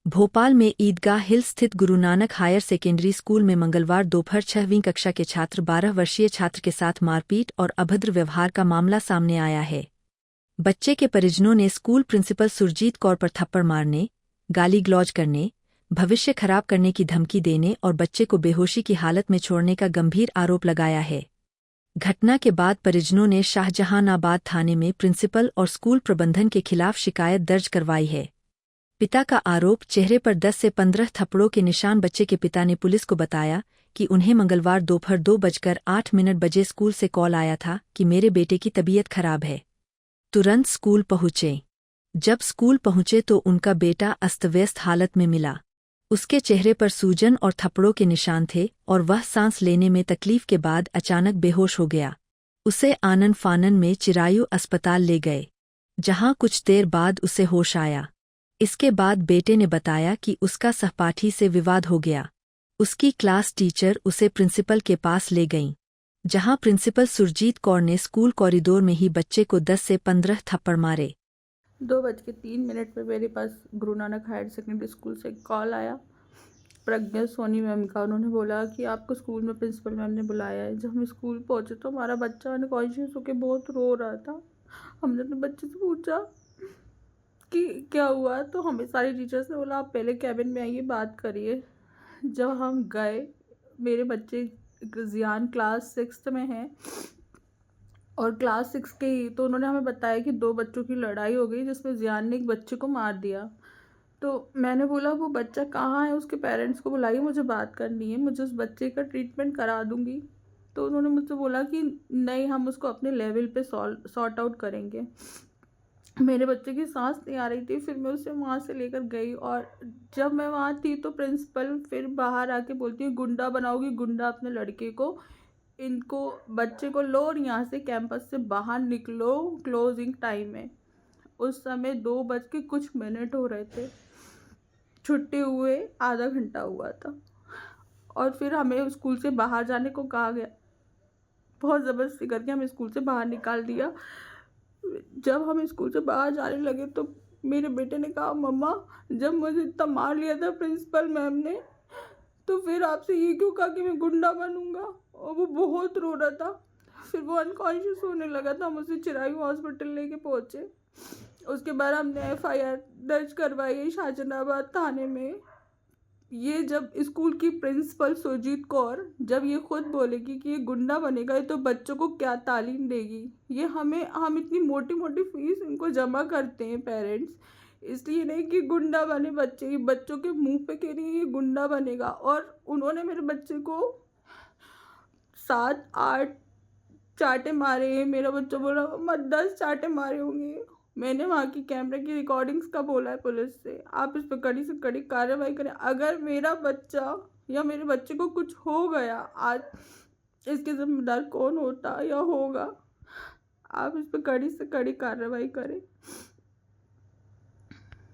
भोपाल में ईदगाह हिल स्थित Guru Nanak higher secondary school में मंगलवार दोपहर 6वीं कक्षा के छात्र 12 वर्षीय छात्र के साथ मारपीट और अभद्र व्यवहार का मामला सामने आया है। बच्चे के परिजनों ने स्कूल प्रिंसिपल सुरजीत कौर पर थप्पड़ मारने, गाली गलौज करने, भविष्य खराब करने की धमकी देने और बच्चे को बेहोशी की हालत में छोड़ने का गंभीर आरोप लगाया है। घटना के बाद परिजनों ने शाहजहानाबाद थाने में प्रिंसिपल और स्कूल प्रबंधन के खिलाफ शिकायत दर्ज करवाई है। पिता का आरोप, चेहरे पर 10 से 15 थप्पड़ों के निशान। बच्चे के पिता ने पुलिस को बताया कि उन्हें मंगलवार दोपहर 2:08 बजे स्कूल से कॉल आया था कि मेरे बेटे की तबीयत खराब है। तुरंत स्कूल पहुंचे। जब स्कूल पहुंचे तो उनका बेटा अस्तव्यस्त हालत में मिला। उसके चेहरे पर सूजन और थप्पड़ों के निशान थे और वह सांस लेने में तकलीफ के बाद अचानक बेहोश हो गया। उसे आनन फानन में चिरायु अस्पताल ले गए, जहां कुछ देर बाद उसे होश आया। इसके बाद बेटे ने बताया कि उसका सहपाठी से विवाद हो गया। उसकी क्लास टीचर उसे प्रिंसिपल के पास ले गईं, जहां प्रिंसिपल सुरजीत कौर ने स्कूल कॉरिडोर में ही बच्चे को 10 से 15 थप्पड़ मारे। 2:03 पे मेरे पास Guru Nanak higher secondary school से कॉल आया प्रज्ञा सोनी मैम का। उन्होंने बोला कि आपको स्कूल में प्रिंसिपल मैम ने बुलाया है। जब हम स्कूल पहुंचे तो हमारा बच्चा अनकॉन्शियस होकर बहुत रो रहा था। हमने अपने बच्चे से पूछा कि क्या हुआ, तो हमें सारी टीचर्स ने बोला आप पहले कैबिन में आइए, बात करिए। जब हम गए, मेरे बच्चे जियान क्लास 6 में हैं और क्लास 6 के ही, तो उन्होंने हमें बताया कि 2 बच्चों की लड़ाई हो गई जिसमें जियान ने एक बच्चे को मार दिया। तो मैंने बोला वो बच्चा कहाँ है, उसके पेरेंट्स को बुलाइए, मुझे बात करनी है, मुझे उस बच्चे का ट्रीटमेंट करा दूँगी। तो उन्होंने मुझसे बोला कि नहीं, हम उसको अपने लेवल पे सॉर्ट आउट करेंगे। मेरे बच्चे की सांस नहीं आ रही थी। फिर मैं उसे वहाँ से लेकर गई और जब मैं वहाँ थी तो प्रिंसिपल फिर बाहर आके बोलती है गुंडा बनाओगी गुंडा अपने लड़के को, इनको बच्चे को लो और यहाँ से कैंपस से बाहर निकलो, क्लोजिंग टाइम है। उस समय 2:00 हो रहे थे। छुट्टी हुए आधा घंटा हुआ था और फिर हमें स्कूल से बाहर जाने को कहा गया। बहुत ज़बरदस्ती करके हमें स्कूल से बाहर निकाल दिया। जब हम स्कूल से बाहर जाने लगे तो मेरे बेटे ने कहा मम्मा, जब मुझे इतना मार लिया था प्रिंसिपल मैम ने, तो फिर आपसे ये क्यों कहा कि मैं गुंडा बनूंगा। और वो बहुत रो रहा था। फिर वो अनकॉन्शियस होने लगा था। हम उसे चिरायू हॉस्पिटल लेके पहुँचे। उसके बाद हमने FIR दर्ज करवाई है शाहजहानाबाद थाने में। ये जब स्कूल की प्रिंसिपल सुरजीत कौर जब ये खुद बोलेगी कि ये गुंडा बनेगा तो बच्चों को क्या तालीम देगी। ये हम इतनी मोटी मोटी फीस इनको जमा करते हैं पेरेंट्स, इसलिए नहीं कि गुंडा बने बच्चे, ये बच्चों के मुंह पे कह रही है ये गुंडा बनेगा। और उन्होंने मेरे बच्चे को 7-8 चाटे मारे हैं। मेरा बच्चा बोला मम्मा 10 चाटे मारे होंगे। मैंने वहाँ की कैमरे की रिकॉर्डिंग्स का बोला है पुलिस से, आप इस पर कड़ी से कड़ी कार्रवाई करें। अगर मेरा बच्चा या मेरे बच्चे को कुछ हो गया आज, इसके जिम्मेदार कौन होता या होगा, आप इस पर कड़ी से कड़ी कार्रवाई करें।